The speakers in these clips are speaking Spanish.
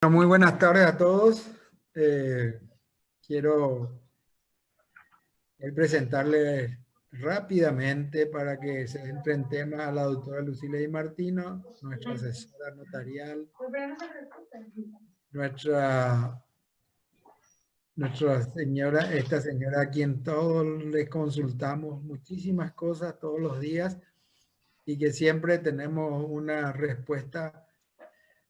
Muy buenas tardes a todos. Quiero hoy presentarles rápidamente para que se entre en tema a la doctora Lucila Di Martino, nuestra asesora notarial, nuestra, nuestra señora, esta señora a quien todos le consultamos muchísimas cosas todos los días y que siempre tenemos una respuesta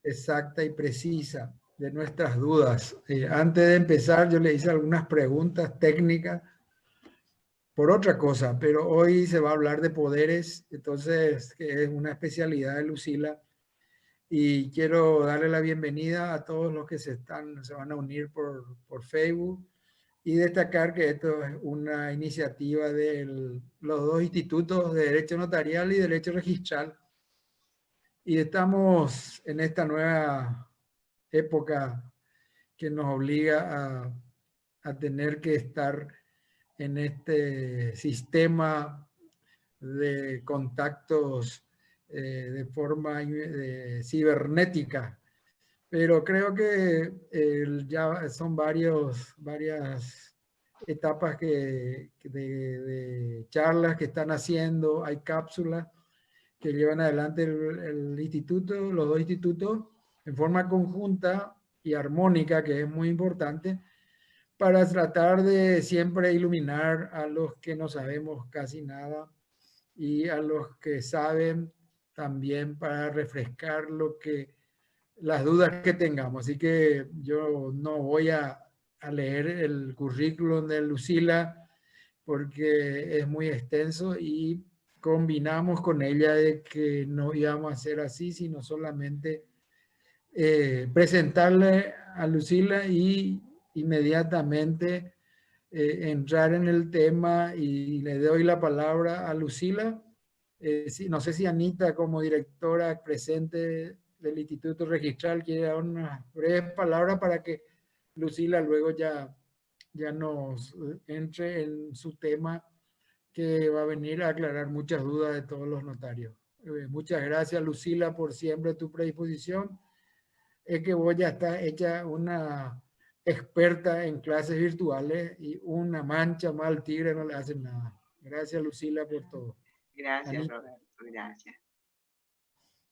exacta y precisa de nuestras dudas. Antes de empezar, yo le hice algunas preguntas técnicas por otra cosa, pero hoy se va a hablar de poderes, entonces, que es una especialidad de Lucila, y quiero darle la bienvenida a todos los que se van a unir por Facebook y destacar que esto es una iniciativa de los dos institutos de Derecho Notarial y Derecho Registral, y estamos en esta nueva época que nos obliga a tener que estar en este sistema de contactos de forma cibernética. Pero creo que ya son varias etapas de charlas que están haciendo, hay cápsulas que llevan adelante el instituto, los dos institutos, en forma conjunta y armónica, que es muy importante, para tratar de siempre iluminar a los que no sabemos casi nada y a los que saben también para refrescar las dudas que tengamos. Así que yo no voy a leer el currículum de Lucila porque es muy extenso y combinamos con ella de que no íbamos a hacer así, sino solamente presentarle a Lucila y inmediatamente entrar en el tema, y le doy la palabra a Lucila. No sé si Anita, como directora presente del Instituto Registral, quiere dar unas breves palabras para que Lucila luego ya nos entre en su tema, que va a venir a aclarar muchas dudas de todos los notarios. Muchas gracias, Lucila, por siempre tu predisposición. Es que vos ya estás hecha una experta en clases virtuales y una mancha mal tigre no le hace nada. Gracias, Lucila, por todo. Gracias, Anita. Roberto. Gracias.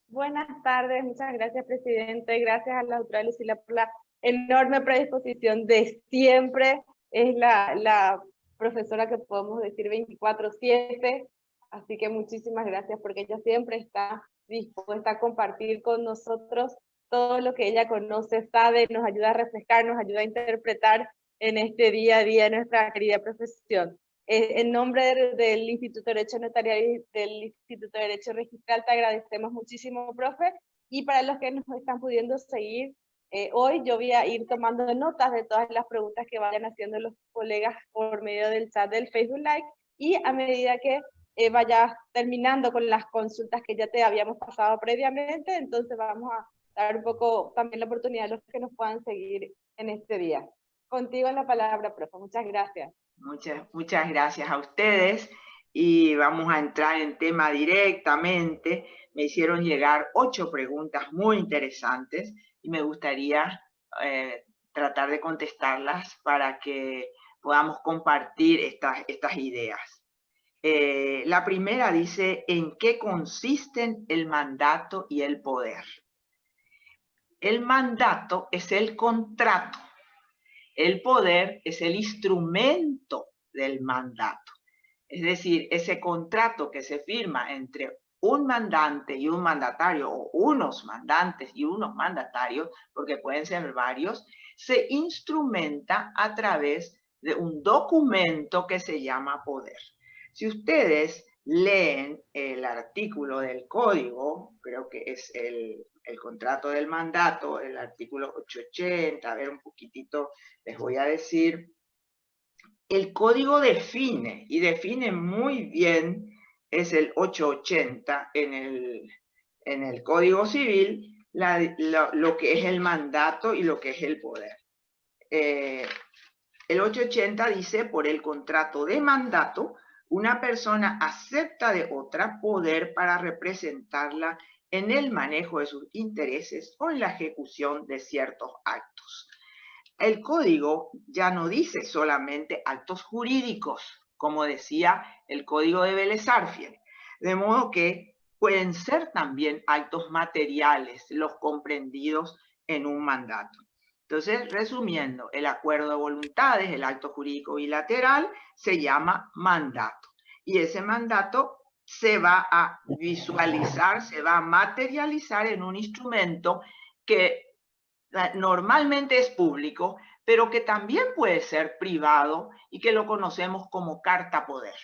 Buenas tardes, muchas gracias, presidente. Gracias a la doctora Lucila por la enorme predisposición de siempre. Es la profesora que podemos decir 24/7. Así que muchísimas gracias, porque ella siempre está dispuesta a compartir con nosotros todo lo que ella conoce, sabe, nos ayuda a refrescar, nos ayuda a interpretar en este día a día nuestra querida profesión. En nombre del Instituto de Derecho Notarial y del Instituto de Derecho Registral, te agradecemos muchísimo, profe. Y para los que nos están pudiendo seguir, hoy yo voy a ir tomando notas de todas las preguntas que vayan haciendo los colegas por medio del chat del Facebook Live, y a medida que vaya terminando con las consultas que ya te habíamos pasado previamente, entonces vamos a dar un poco también la oportunidad a los que nos puedan seguir en este día. Contigo la palabra, profe. Muchas gracias. Muchas gracias a ustedes, y vamos a entrar en tema directamente. Me hicieron llegar 8 preguntas muy interesantes y me gustaría tratar de contestarlas para que podamos compartir estas ideas. La primera dice: ¿en qué consisten el mandato y el poder? El mandato es el contrato. El poder es el instrumento del mandato. Es decir, ese contrato que se firma entre un mandante y un mandatario, o unos mandantes y unos mandatarios, porque pueden ser varios, se instrumenta a través de un documento que se llama poder. Si ustedes leen el artículo del código, creo que es el contrato del mandato, el artículo 880, a ver un poquitito, les voy a decir. El código define, y define muy bien, es el 880 en el Código Civil, lo que es el mandato y lo que es el poder. El 880 dice: por el contrato de mandato, una persona acepta de otra poder para representarla en el manejo de sus intereses o en la ejecución de ciertos actos. El código ya no dice solamente actos jurídicos, como decía el código de Vélez-Sarsfield, de modo que pueden ser también actos materiales los comprendidos en un mandato. Entonces, resumiendo, el acuerdo de voluntades, el acto jurídico bilateral, se llama mandato. Y ese mandato se va a visualizar, se va a materializar en un instrumento que normalmente es público, pero que también puede ser privado y que lo conocemos como carta poder,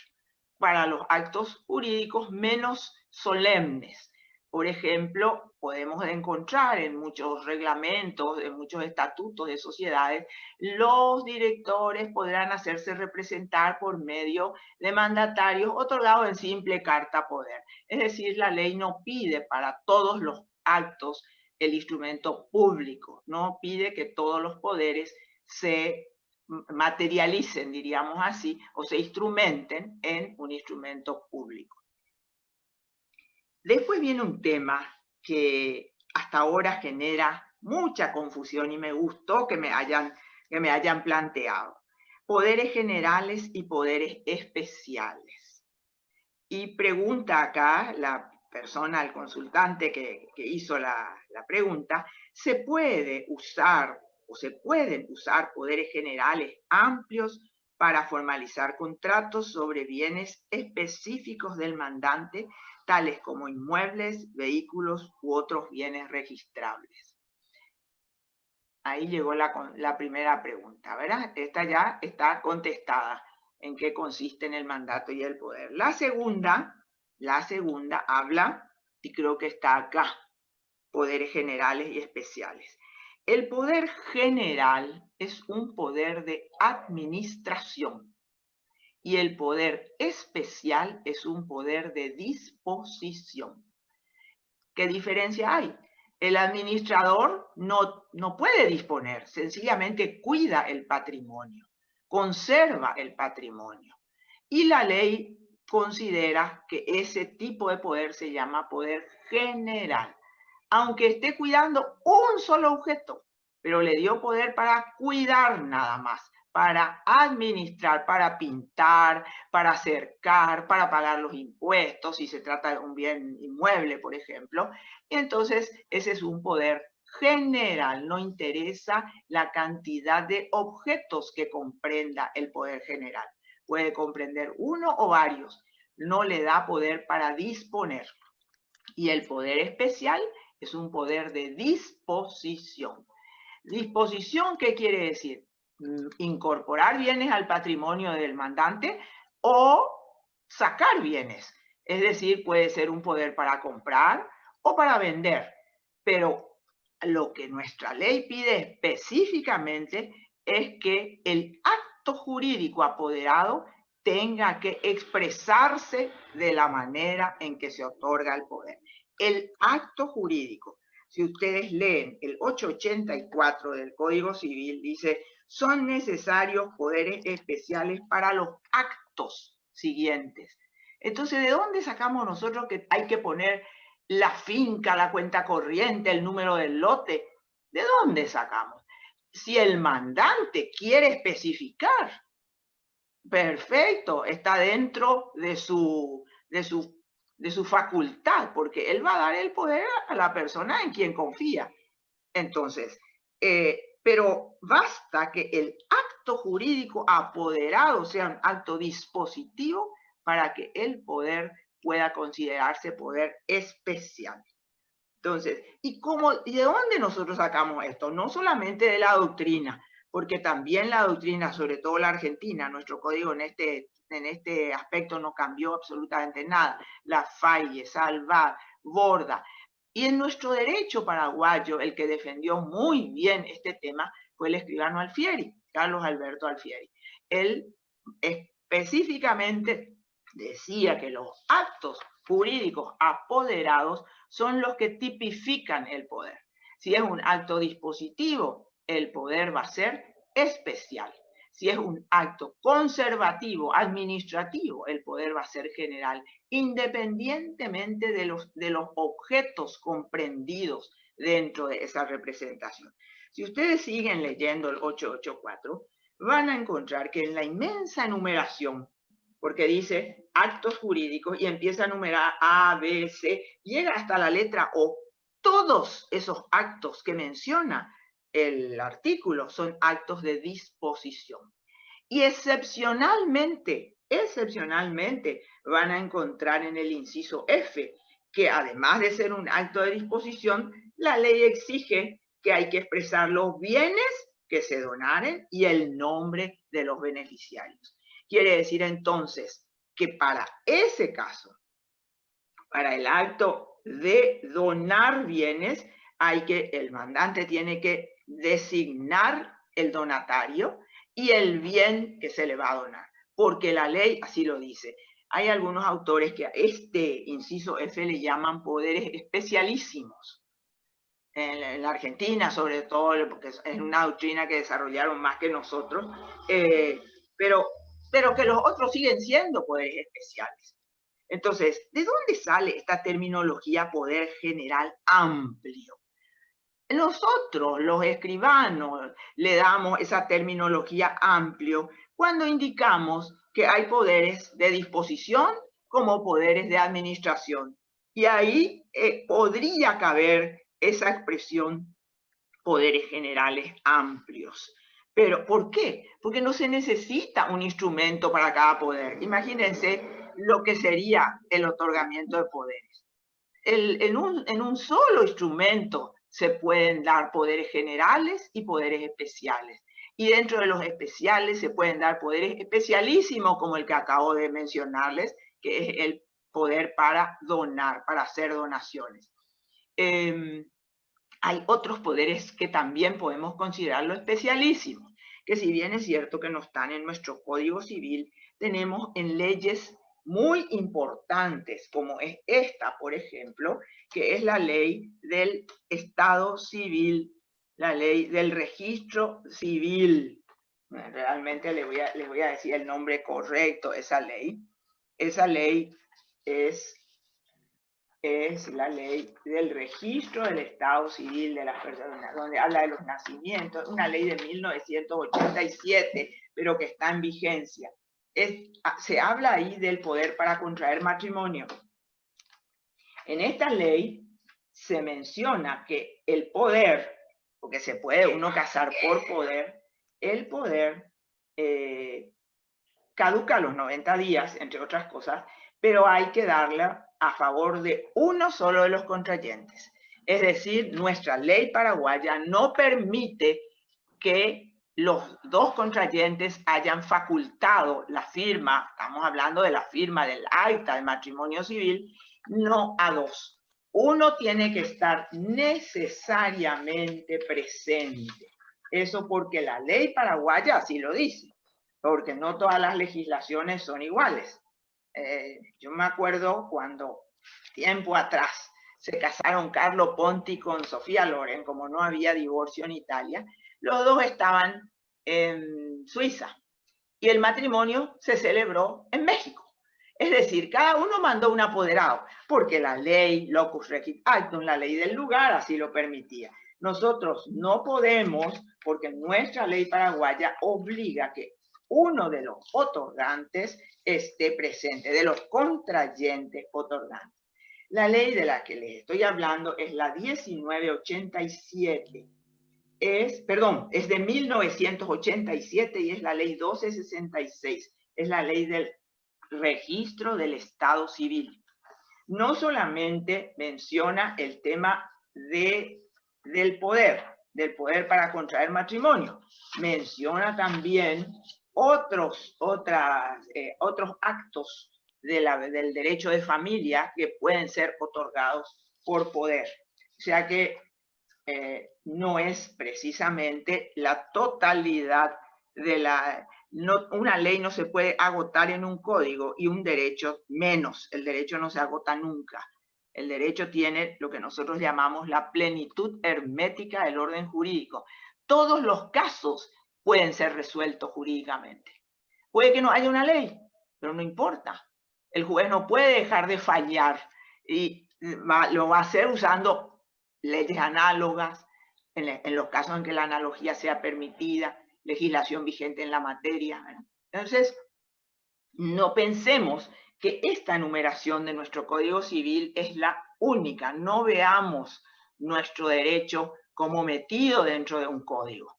para los actos jurídicos menos solemnes. Por ejemplo, podemos encontrar en muchos reglamentos, en muchos estatutos de sociedades, los directores podrán hacerse representar por medio de mandatarios otorgados en simple carta poder. Es decir, la ley no pide para todos los actos el instrumento público, no pide que todos los poderes se materialicen, diríamos así, o se instrumenten en un instrumento público. Después viene un tema que hasta ahora genera mucha confusión y me gustó que me hayan planteado. Poderes generales y poderes especiales. Y pregunta acá la persona, el consultante que hizo la pregunta, ¿se puede usar o se pueden usar poderes generales amplios para formalizar contratos sobre bienes específicos del mandante, tales como inmuebles, vehículos u otros bienes registrables? Ahí llegó la primera pregunta, ¿verdad? Esta ya está contestada, en qué consisten el mandato y el poder. La segunda habla, y creo que está acá, poderes generales y especiales. El poder general es un poder de administración y el poder especial es un poder de disposición. ¿Qué diferencia hay? El administrador no puede disponer, sencillamente cuida el patrimonio, conserva el patrimonio. Y la ley considera que ese tipo de poder se llama poder general, aunque esté cuidando un solo objeto, pero le dio poder para cuidar nada más, para administrar, para pintar, para cercar, para pagar los impuestos, si se trata de un bien inmueble, por ejemplo. Entonces, ese es un poder general, no interesa la cantidad de objetos que comprenda el poder general. Puede comprender uno o varios, no le da poder para disponer. Y el poder especial es un poder de disposición. ¿Disposición qué quiere decir? Incorporar bienes al patrimonio del mandante o sacar bienes. Es decir, puede ser un poder para comprar o para vender. Pero lo que nuestra ley pide específicamente es que el acto jurídico apoderado tenga que expresarse de la manera en que se otorga el poder. El acto jurídico, si ustedes leen el 884 del Código Civil, dice, son necesarios poderes especiales para los actos siguientes. Entonces, ¿de dónde sacamos nosotros que hay que poner la finca, la cuenta corriente, el número del lote? ¿De dónde sacamos? Si el mandante quiere especificar, perfecto, está dentro de su facultad, porque él va a dar el poder a la persona en quien confía. Entonces, pero basta que el acto jurídico apoderado sea un acto dispositivo para que el poder pueda considerarse poder especial. Entonces, ¿y de dónde nosotros sacamos esto? No solamente de la doctrina, porque también la doctrina, sobre todo la argentina, nuestro código en este aspecto no cambió absolutamente nada. Lafalle, Salvat, Borda. Y en nuestro derecho paraguayo, el que defendió muy bien este tema fue el escribano Alfieri, Carlos Alberto Alfieri. Él específicamente decía que los actos jurídicos apoderados son los que tipifican el poder. Si es un acto dispositivo, el poder va a ser especial. Si es un acto conservativo, administrativo, el poder va a ser general, independientemente de los objetos comprendidos dentro de esa representación. Si ustedes siguen leyendo el 884, van a encontrar que en la inmensa enumeración, porque dice actos jurídicos y empieza a enumerar A, B, C, llega hasta la letra O, todos esos actos que menciona el artículo son actos de disposición. Y excepcionalmente van a encontrar en el inciso F que además de ser un acto de disposición, la ley exige que hay que expresar los bienes que se donaren y el nombre de los beneficiarios. Quiere decir entonces que para ese caso, para el acto de donar bienes, el mandante tiene que designar el donatario y el bien que se le va a donar, porque la ley así lo dice. Hay algunos autores que a este inciso F le llaman poderes especialísimos. En la Argentina, sobre todo, porque es una doctrina que desarrollaron más que nosotros, pero que los otros siguen siendo poderes especiales. Entonces, ¿de dónde sale esta terminología poder general amplio? Nosotros, los escribanos, le damos esa terminología amplio cuando indicamos que hay poderes de disposición como poderes de administración. Y ahí podría caber esa expresión poderes generales amplios. ¿Pero por qué? Porque no se necesita un instrumento para cada poder. Imagínense lo que sería el otorgamiento de poderes. En un solo instrumento se pueden dar poderes generales y poderes especiales. Y dentro de los especiales se pueden dar poderes especialísimos, como el que acabo de mencionarles, que es el poder para donar, para hacer donaciones. Hay otros poderes que también podemos considerarlo especialísimos, que si bien es cierto que no están en nuestro Código Civil, tenemos en leyes muy importantes, como es esta, por ejemplo, que es la ley del Estado Civil, la ley del registro civil. Realmente les voy a decir el nombre correcto de esa ley. Esa ley es la ley del registro del Estado Civil de las personas, donde habla de los nacimientos, una ley de 1987, pero que está en vigencia. Se habla ahí del poder para contraer matrimonio. En esta ley se menciona que el poder, porque se puede uno casar por poder, el poder caduca a los 90 días, entre otras cosas, pero hay que darla a favor de uno solo de los contrayentes. Es decir, nuestra ley paraguaya no permite que los dos contrayentes hayan facultado la firma, estamos hablando de la firma del acta de matrimonio civil, no a dos. Uno tiene que estar necesariamente presente. Eso porque la ley paraguaya así lo dice, porque no todas las legislaciones son iguales. Yo me acuerdo cuando tiempo atrás se casaron Carlo Ponti con Sofía Loren, como no había divorcio en Italia, los dos estaban en Suiza y el matrimonio se celebró en México. Es decir, cada uno mandó un apoderado, porque la ley locus regit actum, la ley del lugar, así lo permitía. Nosotros no podemos, porque nuestra ley paraguaya obliga que uno de los otorgantes esté presente, de los contrayentes otorgantes. La ley de la que les estoy hablando es la 1987. Es de 1987 y es la ley 1266. Es la ley del registro del Estado Civil. No solamente menciona el tema del poder para contraer matrimonio, menciona también otros actos del derecho de familia que pueden ser otorgados por poder. O sea que no es precisamente la totalidad de una ley no se puede agotar en un código y un derecho menos. El derecho no se agota nunca. El derecho tiene lo que nosotros llamamos la plenitud hermética del orden jurídico. Todos los casos pueden ser resueltos jurídicamente. Puede que no haya una ley, pero no importa. El juez no puede dejar de fallar y lo va a hacer usando leyes análogas, en los casos en que la analogía sea permitida, legislación vigente en la materia, ¿verdad? Entonces, no pensemos que esta enumeración de nuestro Código Civil es la única. No veamos nuestro derecho como metido dentro de un código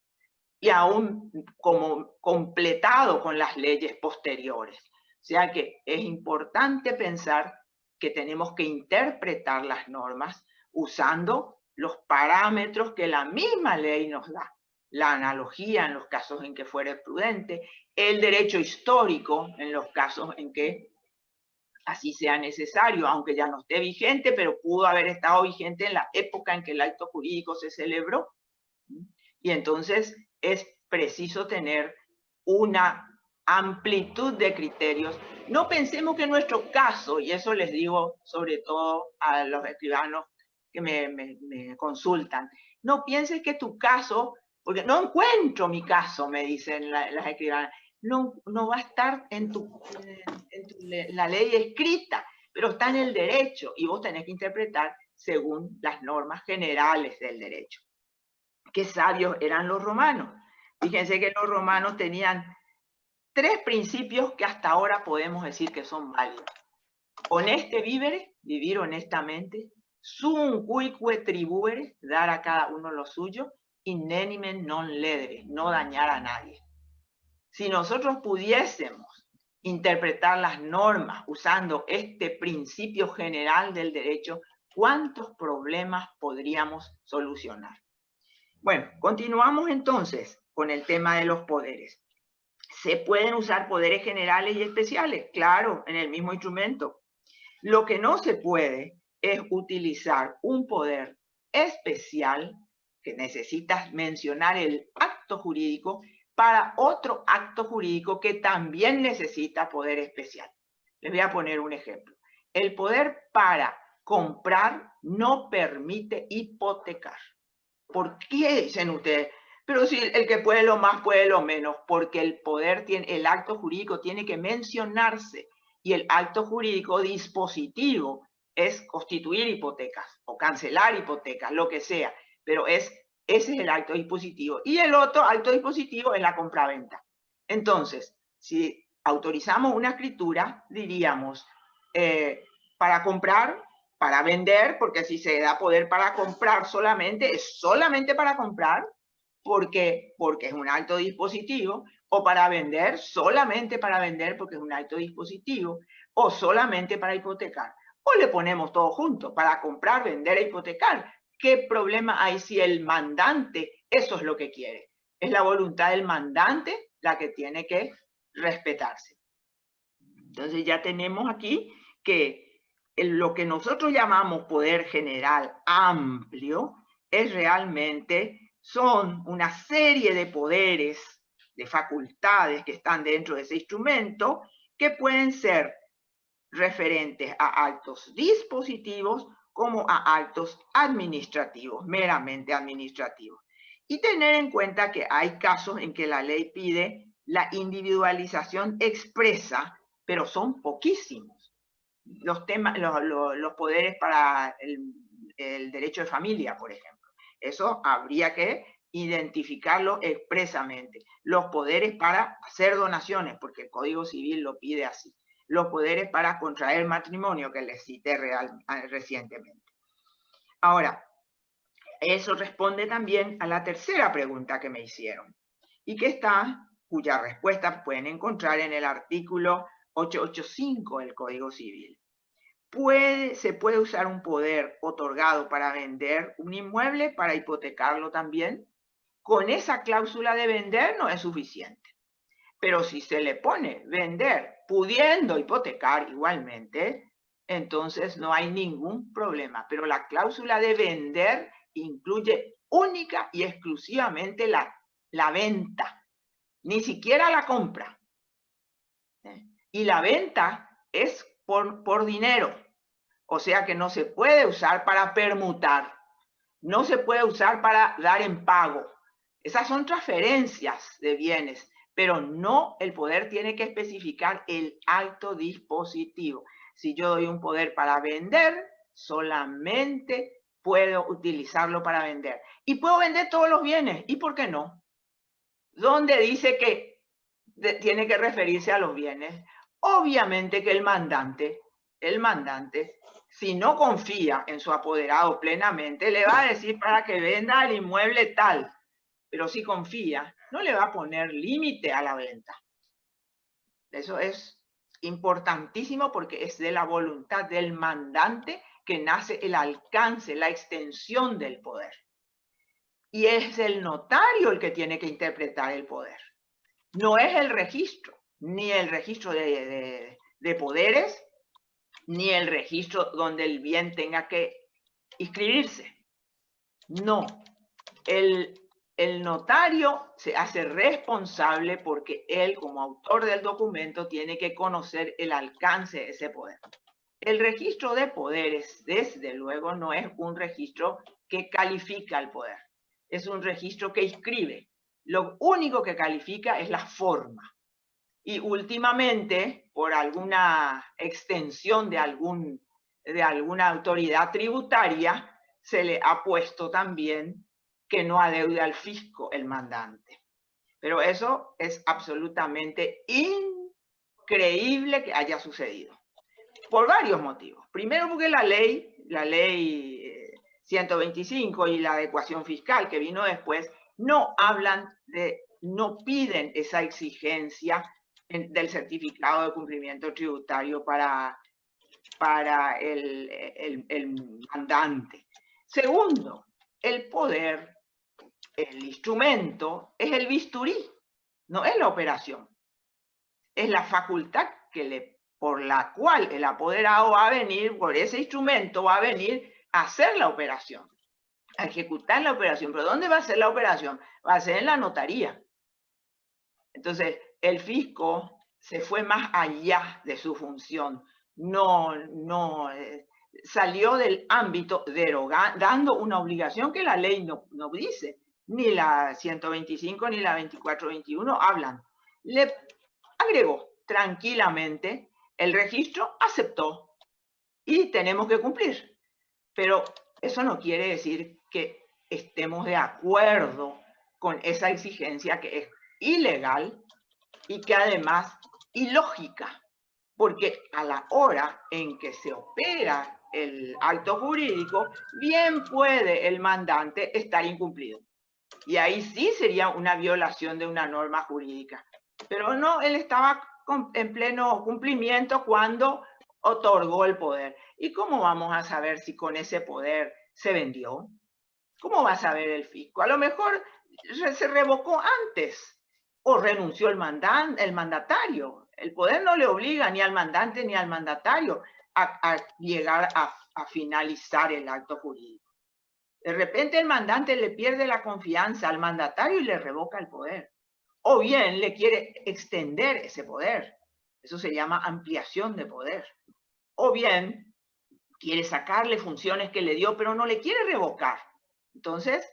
y aún como completado con las leyes posteriores. O sea que es importante pensar que tenemos que interpretar las normas usando los parámetros que la misma ley nos da. La analogía en los casos en que fuere prudente, el derecho histórico en los casos en que así sea necesario, aunque ya no esté vigente, pero pudo haber estado vigente en la época en que el acto jurídico se celebró. Y entonces es preciso tener una amplitud de criterios. No pensemos que en nuestro caso, y eso les digo sobre todo a los escribanos que me consultan, no pienses que tu caso, porque no encuentro mi caso, me dicen las escribanas, no va a estar en la ley escrita, pero está en el derecho y vos tenés que interpretar según las normas generales del derecho. Qué sabios eran los romanos. Fíjense que los romanos tenían 3 principios que hasta ahora podemos decir que son válidos. Honeste vivere, vivir honestamente. Sum cuique tribuvere, dar a cada uno lo suyo. Innenimen non ledere, no dañar a nadie. Si nosotros pudiésemos interpretar las normas usando este principio general del derecho, ¿cuántos problemas podríamos solucionar? Bueno, continuamos entonces con el tema de los poderes. ¿Se pueden usar poderes generales y especiales? Claro, en el mismo instrumento. Lo que no se puede es utilizar un poder especial, que necesitas mencionar el acto jurídico, para otro acto jurídico que también necesita poder especial. Les voy a poner un ejemplo. El poder para comprar no permite hipotecar. ¿Por qué dicen ustedes? Pero si el que puede lo más puede lo menos, porque el poder tiene, el acto jurídico tiene que mencionarse y el acto jurídico dispositivo es constituir hipotecas o cancelar hipotecas, lo que sea, pero ese es el acto dispositivo. Y el otro acto dispositivo es la compraventa. Entonces, si autorizamos una escritura, diríamos, para comprar, para vender, porque si se da poder para comprar solamente, es solamente para comprar, porque es un acto dispositivo, o para vender, solamente para vender, porque es un acto dispositivo, o solamente para hipotecar. O le ponemos todo junto, para comprar, vender e hipotecar. ¿Qué problema hay si el mandante eso es lo que quiere? Es la voluntad del mandante la que tiene que respetarse. Entonces ya tenemos aquí que lo que nosotros llamamos poder general amplio es realmente, son una serie de poderes, de facultades que están dentro de ese instrumento, que pueden ser referentes a actos dispositivos como a actos administrativos, meramente administrativos. Y tener en cuenta que hay casos en que la ley pide la individualización expresa, pero son poquísimos. Los poderes para el derecho de familia, por ejemplo. Eso habría que identificarlo expresamente. Los poderes para hacer donaciones, porque el Código Civil lo pide así. Los poderes para contraer matrimonio, que les cité recientemente. Ahora, eso responde también a la tercera pregunta que me hicieron, y cuya respuesta pueden encontrar en el artículo 885 del Código Civil. ¿Se puede usar un poder otorgado para vender un inmueble, para hipotecarlo también? Con esa cláusula de vender no es suficiente. Pero si se le pone vender pudiendo hipotecar igualmente, entonces no hay ningún problema. Pero la cláusula de vender incluye única y exclusivamente la venta, ni siquiera la compra. Y la venta es por dinero. O sea que no se puede usar para permutar, no se puede usar para dar en pago. Esas son transferencias de bienes, pero no, el poder tiene que especificar el acto dispositivo. Si yo doy un poder para vender, solamente puedo utilizarlo para vender. Y puedo vender todos los bienes. ¿Y por qué no? ¿Dónde dice que tiene que referirse a los bienes? Obviamente que el mandante, si no confía en su apoderado plenamente, le va a decir para que venda el inmueble tal. Pero si confía, no le va a poner límite a la venta. Eso es importantísimo porque es de la voluntad del mandante que nace el alcance, la extensión del poder. Y es el notario el que tiene que interpretar el poder. No es el registro, ni el registro de poderes, ni el registro donde el bien tenga que inscribirse. No, el notario se hace responsable porque él, como autor del documento, tiene que conocer el alcance de ese poder. El registro de poderes, desde luego, no es un registro que califica el poder. Es un registro que inscribe. Lo único que califica es la forma. Y últimamente, por alguna extensión de alguna autoridad tributaria, se le ha puesto también que no adeude al fisco el mandante. Pero eso es absolutamente increíble que haya sucedido. Por varios motivos. Primero porque la ley 125 y la adecuación fiscal que vino después, no piden esa exigencia del certificado de cumplimiento tributario para el mandante. Segundo, el poder, el instrumento, es el bisturí, no es la operación. Es la facultad por la cual el apoderado va a venir, por ese instrumento va a venir a hacer la operación, a ejecutar la operación. ¿Pero dónde va a ser la operación? Va a ser en la notaría. Entonces, el fisco se fue más allá de su función. Salió del ámbito, dando una obligación que la ley no dice. Ni la 125 ni la 2421 hablan. Le agregó tranquilamente el registro, aceptó y tenemos que cumplir. Pero eso no quiere decir que estemos de acuerdo con esa exigencia que es ilegal y que además ilógica, porque a la hora en que se opera el acto jurídico, bien puede el mandante estar incumplido. Y ahí sí sería una violación de una norma jurídica. Pero no, él estaba en pleno cumplimiento cuando otorgó el poder. ¿Y cómo vamos a saber si con ese poder se vendió? ¿Cómo va a saber el fisco? A lo mejor se revocó antes o renunció el mandatario. El poder no le obliga ni al mandante ni al mandatario a llegar a finalizar el acto jurídico. De repente el mandante le pierde la confianza al mandatario y le revoca el poder. O bien le quiere extender ese poder. Eso se llama ampliación de poder. O bien quiere sacarle funciones que le dio, pero no le quiere revocar. Entonces,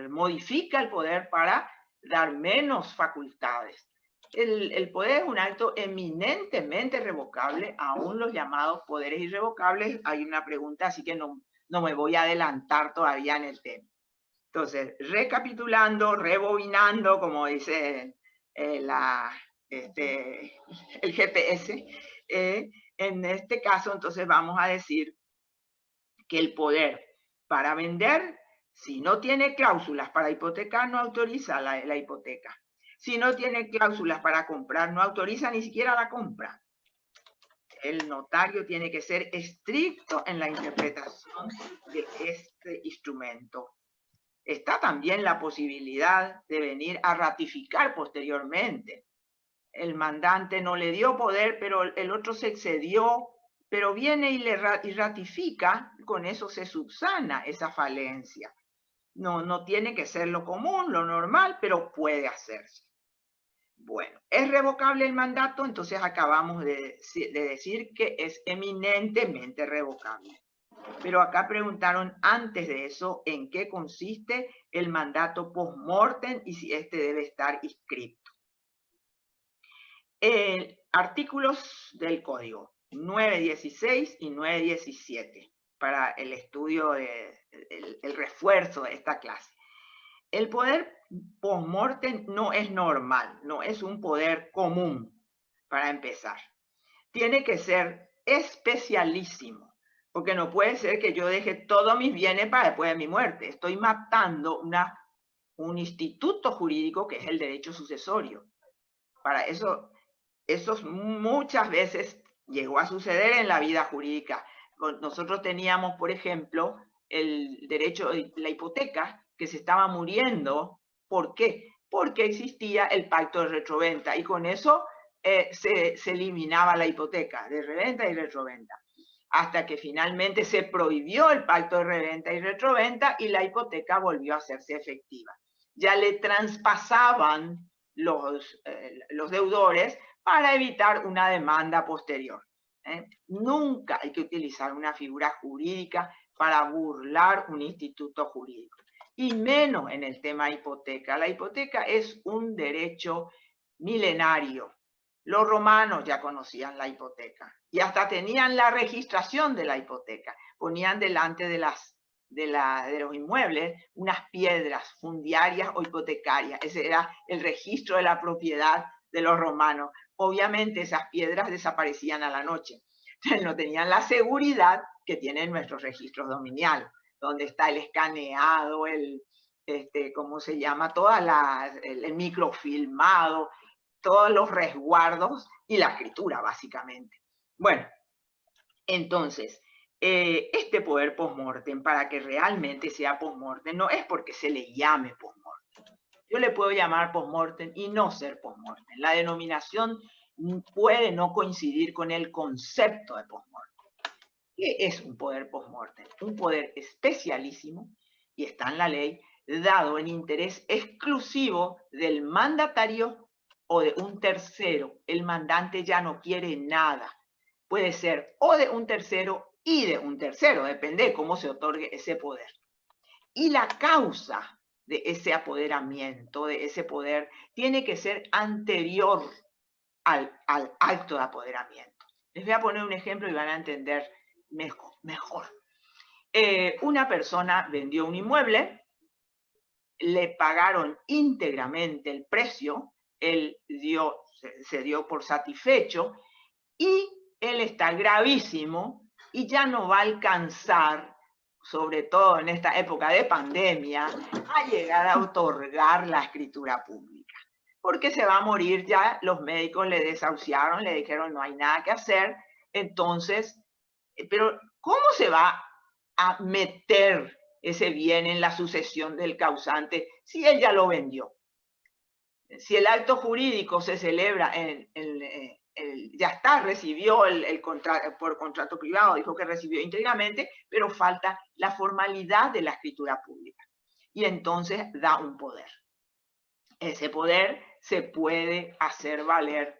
modifica el poder para dar menos facultades. El poder es un acto eminentemente revocable, aún los llamados poderes irrevocables. Hay una pregunta, así que no me voy a adelantar todavía en el tema. Entonces, recapitulando, rebobinando, como dice el GPS, en este caso, entonces vamos a decir que el poder para vender, si no tiene cláusulas para hipotecar, no autoriza la hipoteca. Si no tiene cláusulas para comprar, no autoriza ni siquiera la compra. El notario tiene que ser estricto en la interpretación de este instrumento. Está también la posibilidad de venir a ratificar posteriormente. El mandante no le dio poder, pero el otro se excedió, pero viene y ratifica, con eso se subsana esa falencia. No tiene que ser lo común, lo normal, pero puede hacerse. Bueno, ¿es revocable el mandato? Entonces acabamos de decir que es eminentemente revocable. Pero acá preguntaron antes de eso en qué consiste el mandato post-mortem y si este debe estar inscrito. Artículos del código 916 y 917 para el estudio, el refuerzo de esta clase. El poder post-mortem no es normal, no es un poder común, para empezar. Tiene que ser especialísimo, porque no puede ser que yo deje todos mis bienes para después de mi muerte. Estoy matando un instituto jurídico que es el derecho sucesorio. Para eso muchas veces llegó a suceder en la vida jurídica. Nosotros teníamos, por ejemplo, el derecho de la hipoteca que se estaba muriendo. ¿Por qué? Porque existía el pacto de retroventa y con eso se eliminaba la hipoteca de reventa y retroventa. Hasta que finalmente se prohibió el pacto de reventa y retroventa y la hipoteca volvió a hacerse efectiva. Ya le traspasaban los deudores para evitar una demanda posterior. Nunca hay que utilizar una figura jurídica para burlar un instituto jurídico, y menos en el tema hipoteca. La hipoteca es un derecho milenario. Los romanos ya conocían la hipoteca y hasta tenían la registración de la hipoteca. Ponían delante de los inmuebles unas piedras fundiarias o hipotecarias. Ese era el registro de la propiedad de los romanos. Obviamente esas piedras desaparecían a la noche. Entonces no tenían la seguridad que tienen nuestros registros dominiales, donde está el escaneado, ¿cómo se llama? El microfilmado, todos los resguardos y la escritura, básicamente. Bueno, entonces, este poder post-mortem, para que realmente sea post-mortem, no es porque se le llame post-mortem. Yo le puedo llamar post-mortem y no ser post-mortem. La denominación puede no coincidir con el concepto de post-mortem. ¿Qué es un poder post-mortem? Un poder especialísimo, y está en la ley, dado en interés exclusivo del mandatario o de un tercero. El mandante ya no quiere nada. Puede ser o de un tercero y de un tercero, depende de cómo se otorgue ese poder. Y la causa de ese apoderamiento, de ese poder, tiene que ser anterior al acto de apoderamiento. Les voy a poner un ejemplo y van a entender mejor. Una persona vendió un inmueble, le pagaron íntegramente el precio, él se dio por satisfecho y él está gravísimo y ya no va a alcanzar, sobre todo en esta época de pandemia, a llegar a otorgar la escritura pública. Porque se va a morir ya, los médicos le desahuciaron, le dijeron no hay nada que hacer. Entonces, pero ¿cómo se va a meter ese bien en la sucesión del causante si él ya lo vendió? Si el acto jurídico se celebra ya está, recibió el contrato por contrato privado, dijo que recibió íntegramente, pero falta la formalidad de la escritura pública. Y entonces da un poder. Ese poder se puede hacer valer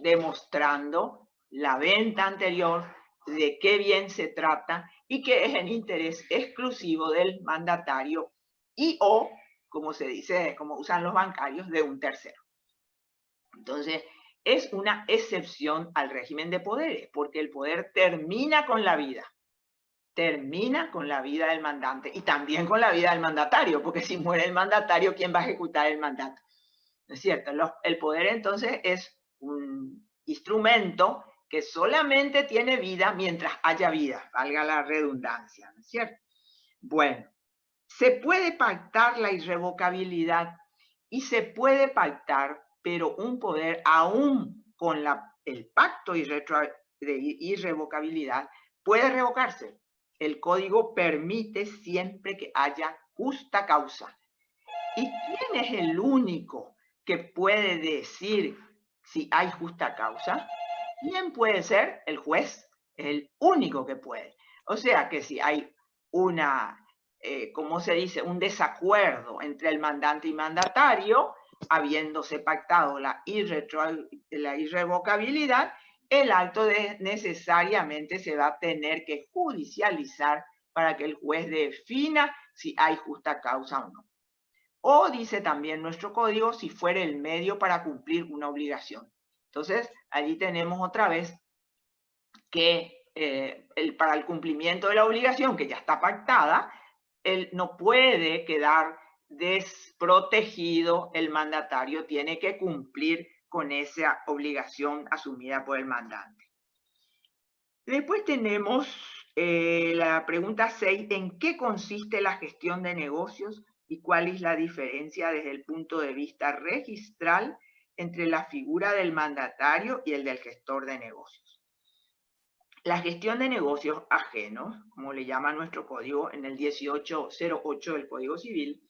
demostrando la venta anterior, de qué bien se trata y que es en interés exclusivo del mandatario y o, como se dice, como usan los bancarios, de un tercero. Entonces, es una excepción al régimen de poderes, porque el poder termina con la vida. Termina con la vida del mandante y también con la vida del mandatario, porque si muere el mandatario, ¿quién va a ejecutar el mandato? ¿No es cierto? El poder entonces es un instrumento que solamente tiene vida mientras haya vida, valga la redundancia, ¿no es cierto? Bueno, se puede pactar la irrevocabilidad y se puede pactar, pero un poder aún con el pacto de irrevocabilidad puede revocarse. El código permite siempre que haya justa causa. ¿Y quién es el único que puede decir si hay justa causa? ¿Quién puede ser? El juez, es el único que puede. O sea que si hay ¿cómo se dice? Un desacuerdo entre el mandante y mandatario, habiéndose pactado la irrevocabilidad, el acto necesariamente se va a tener que judicializar para que el juez defina si hay justa causa o no. O dice también nuestro código si fuera el medio para cumplir una obligación. Entonces, allí tenemos otra vez que para el cumplimiento de la obligación que ya está pactada, él no puede quedar desprotegido el mandatario, tiene que cumplir con esa obligación asumida por el mandante. Después tenemos la pregunta 6, ¿en qué consiste la gestión de negocios y cuál es la diferencia desde el punto de vista registral entre la figura del mandatario y el del gestor de negocios? La gestión de negocios ajenos, como le llama nuestro código en el 1808 del Código Civil,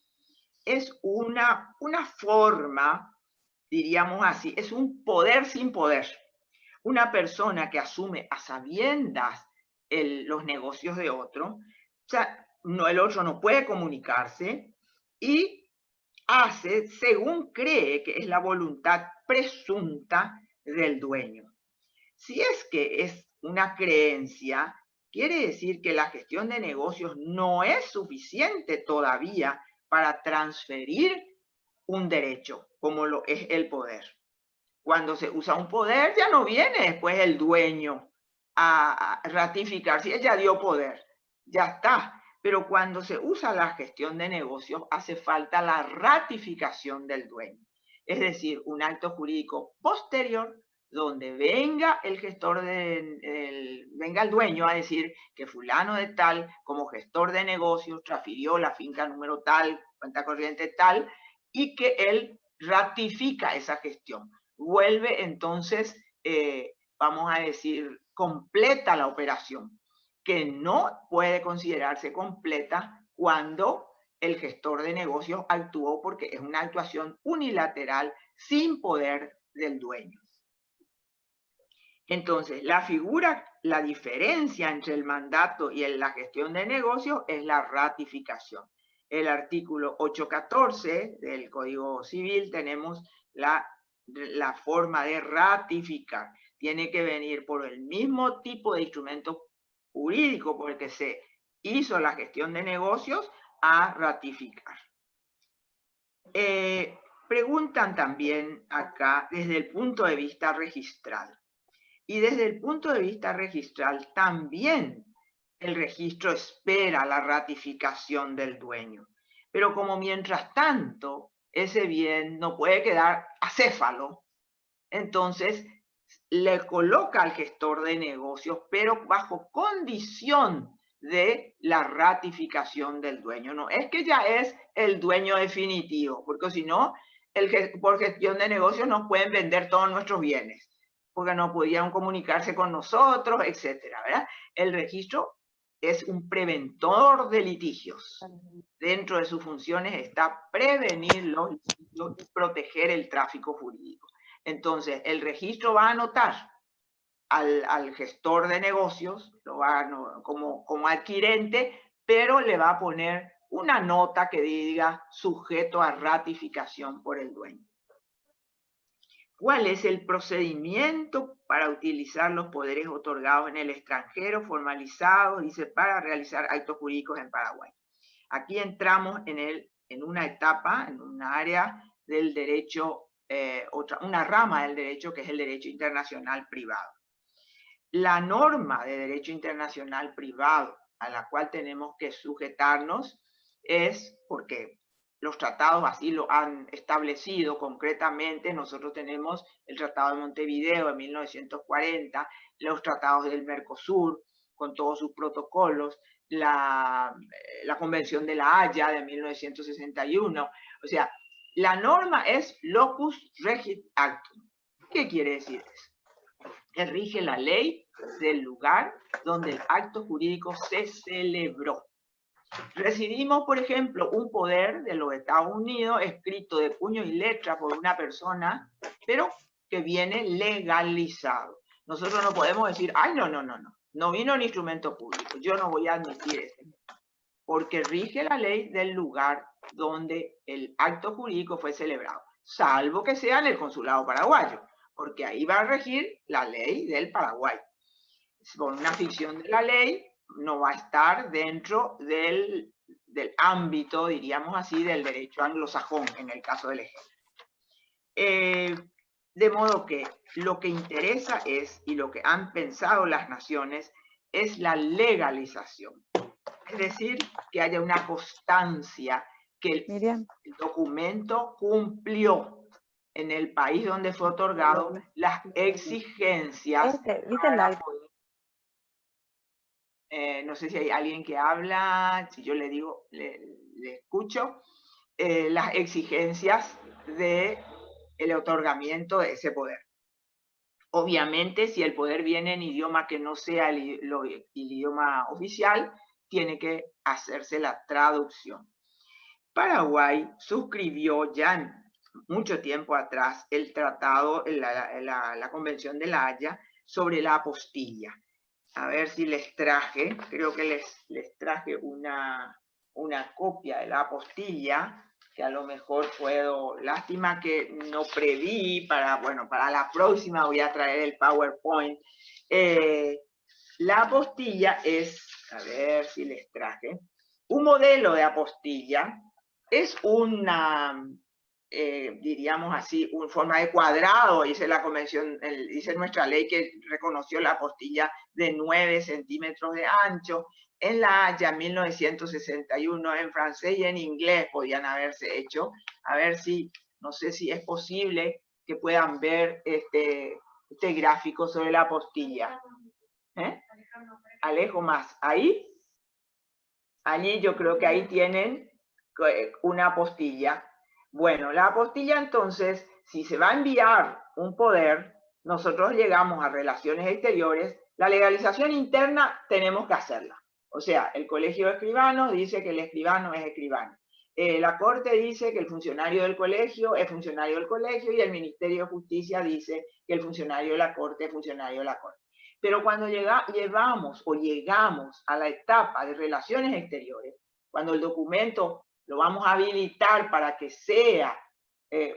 es una forma, diríamos así, es un poder sin poder. Una persona que asume a sabiendas los negocios de otro, o sea, el otro no puede comunicarse y hace según cree que es la voluntad presunta del dueño. Si es que es una creencia, quiere decir que la gestión de negocios no es suficiente todavía para transferir un derecho, como lo es el poder. Cuando se usa un poder, ya no viene después el dueño a ratificar. Si él ya dio poder, ya está. Pero cuando se usa la gestión de negocios, hace falta la ratificación del dueño. Es decir, un acto jurídico posterior donde venga el gestor, venga el dueño a decir que fulano de tal, como gestor de negocios, transfirió la finca número tal, cuenta corriente tal, y que él ratifica esa gestión. Vuelve entonces, vamos a decir, completa la operación, que no puede considerarse completa cuando el gestor de negocios actuó porque es una actuación unilateral sin poder del dueño. Entonces, la diferencia entre el mandato y la gestión de negocios es la ratificación. El artículo 814 del Código Civil tenemos la forma de ratificar. Tiene que venir por el mismo tipo de instrumento jurídico por el que se hizo la gestión de negocios a ratificar. Preguntan también acá desde el punto de vista registral. Y desde el punto de vista registral también el registro espera la ratificación del dueño. Pero como mientras tanto ese bien no puede quedar acéfalo, entonces le coloca al gestor de negocios, pero bajo condición de la ratificación del dueño. No es que ya es el dueño definitivo, porque si no, por gestión de negocios nos pueden vender todos nuestros bienes, porque no podían comunicarse con nosotros, etcétera, ¿verdad? El registro es un preventor de litigios. Dentro de sus funciones está prevenir los litigios y proteger el tráfico jurídico. Entonces, el registro va a anotar al gestor de negocios, lo va como adquirente, pero le va a poner una nota que diga sujeto a ratificación por el dueño. ¿Cuál es el procedimiento para utilizar los poderes otorgados en el extranjero, formalizados, dice, para realizar actos jurídicos en Paraguay? Aquí entramos en una etapa, en un área del derecho, una rama del derecho que es el derecho internacional privado. La norma de derecho internacional privado a la cual tenemos que sujetarnos es porque los tratados así lo han establecido concretamente. Nosotros tenemos el Tratado de Montevideo de 1940, los tratados del Mercosur con todos sus protocolos, la Convención de la Haya de 1961. O sea, la norma es locus regit actum. ¿Qué quiere decir eso? Que rige la ley del lugar donde el acto jurídico se celebró. Recibimos, por ejemplo, un poder de los Estados Unidos escrito de puño y letra por una persona, pero que viene legalizado. Nosotros no podemos decir, ay, no vino el instrumento público, yo no voy a admitir ese, porque rige la ley del lugar donde el acto jurídico fue celebrado, salvo que sea en el consulado paraguayo, porque ahí va a regir la ley del Paraguay. Por una ficción de la ley, no va a estar dentro del ámbito, diríamos así, del derecho anglosajón, en el caso del ejemplo. De modo que lo que interesa es, y lo que han pensado las naciones, es la legalización. Es decir, que haya una constancia que el documento cumplió en el país donde fue otorgado las exigencias. No sé si hay alguien que habla, si yo le digo, le escucho, las exigencias del otorgamiento de ese poder. Obviamente, si el poder viene en idioma que no sea el idioma oficial, tiene que hacerse la traducción. Paraguay suscribió ya mucho tiempo atrás el tratado, la Convención de La Haya sobre la apostilla. A ver si les traje, creo que les traje una copia de la apostilla, que a lo mejor puedo, lástima que no preví, bueno, para la próxima voy a traer el PowerPoint. La apostilla es, a ver si les traje, un modelo de apostilla, es una, diríamos así, una forma de cuadrado, dice la convención, dice nuestra ley que reconoció la apostilla de 9 centímetros de ancho. En La Haya, 1961, en francés y en inglés podían haberse hecho. A ver si, no sé si es posible que puedan ver este gráfico sobre la apostilla. Alejo más. ¿Ahí? Allí yo creo que ahí tienen una apostilla. Bueno, la apostilla entonces, si se va a enviar un poder, nosotros llegamos a relaciones exteriores, la legalización interna tenemos que hacerla. O sea, el colegio de escribanos dice que el escribano es escribano. La corte dice que el funcionario del colegio es funcionario del colegio y el Ministerio de Justicia dice que el funcionario de la corte es funcionario de la corte. Pero cuando llegamos a la etapa de relaciones exteriores, cuando el documento lo vamos a habilitar para que sea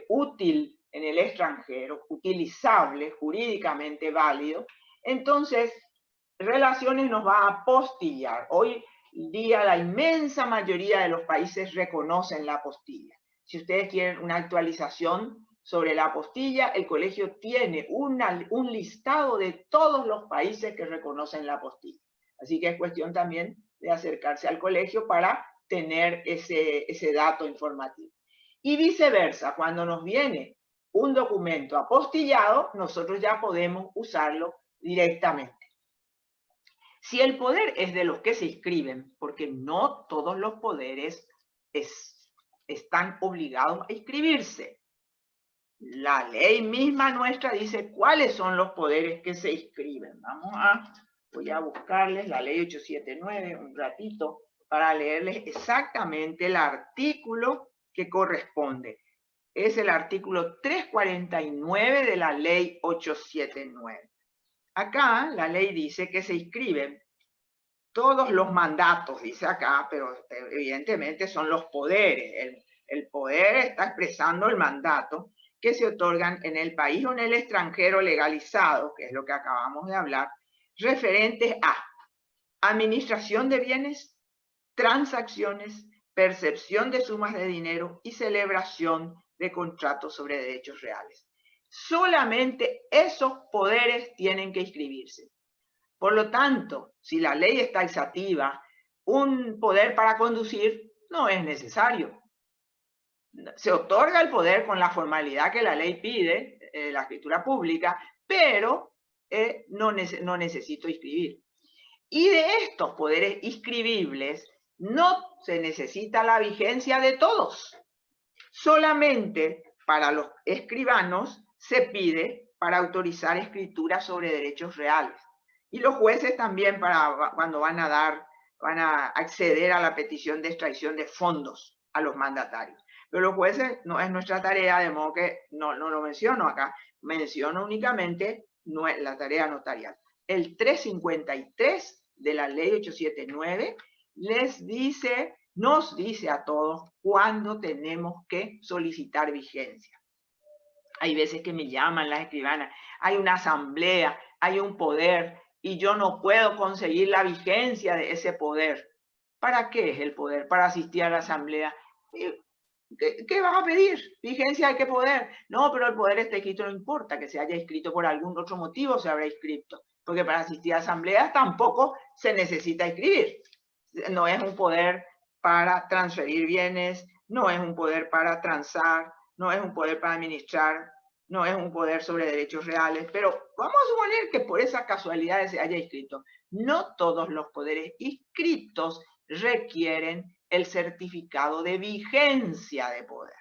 útil en el extranjero, utilizable, jurídicamente válido, entonces relaciones nos va a apostillar. Hoy día la inmensa mayoría de los países reconocen la apostilla. Si ustedes quieren una actualización sobre la apostilla, el colegio tiene un listado de todos los países que reconocen la apostilla. Así que es cuestión también de acercarse al colegio para tener ese dato informativo. Y viceversa, cuando nos viene un documento apostillado, nosotros ya podemos usarlo directamente. Si el poder es de los que se inscriben, porque no todos los poderes están obligados a inscribirse. La ley misma nuestra dice cuáles son los poderes que se inscriben. Voy a buscarles la ley 879 un ratito para leerles exactamente el artículo que corresponde. Es el artículo 349 de la ley 879. Acá la ley dice que se inscriben todos los mandatos, dice acá, pero evidentemente son los poderes. El poder está expresando el mandato que se otorgan en el país o en el extranjero legalizado, que es lo que acabamos de hablar, referentes a administración de bienes, transacciones, percepción de sumas de dinero y celebración de contratos sobre derechos reales. Solamente esos poderes tienen que inscribirse. Por lo tanto, si la ley es taxativa, un poder para conducir no es necesario. Se otorga el poder con la formalidad que la ley pide, la escritura pública, pero no necesito inscribir. Y de estos poderes inscribibles no se necesita la vigencia de todos. Solamente para los escribanos se pide para autorizar escritura sobre derechos reales. Y los jueces también para cuando van a acceder a la petición de extracción de fondos a los mandatarios. Pero los jueces no es nuestra tarea, de modo que no lo menciono acá. Menciono únicamente la tarea notarial. El 353 de la ley 879 nos dice a todos cuándo tenemos que solicitar vigencia. Hay veces que me llaman las escribanas, hay una asamblea, hay un poder y yo no puedo conseguir la vigencia de ese poder. ¿Para qué es el poder? Para asistir a la asamblea. ¿Qué vas a pedir? Vigencia de qué poder. No, pero el poder está escrito, no importa que se haya escrito por algún otro motivo, se habrá escrito. Porque para asistir a asambleas tampoco se necesita escribir. No es un poder para transferir bienes, no es un poder para transar, no es un poder para administrar, no es un poder sobre derechos reales, pero vamos a suponer que por esa casualidad se haya inscrito. No todos los poderes inscritos requieren el certificado de vigencia de poder.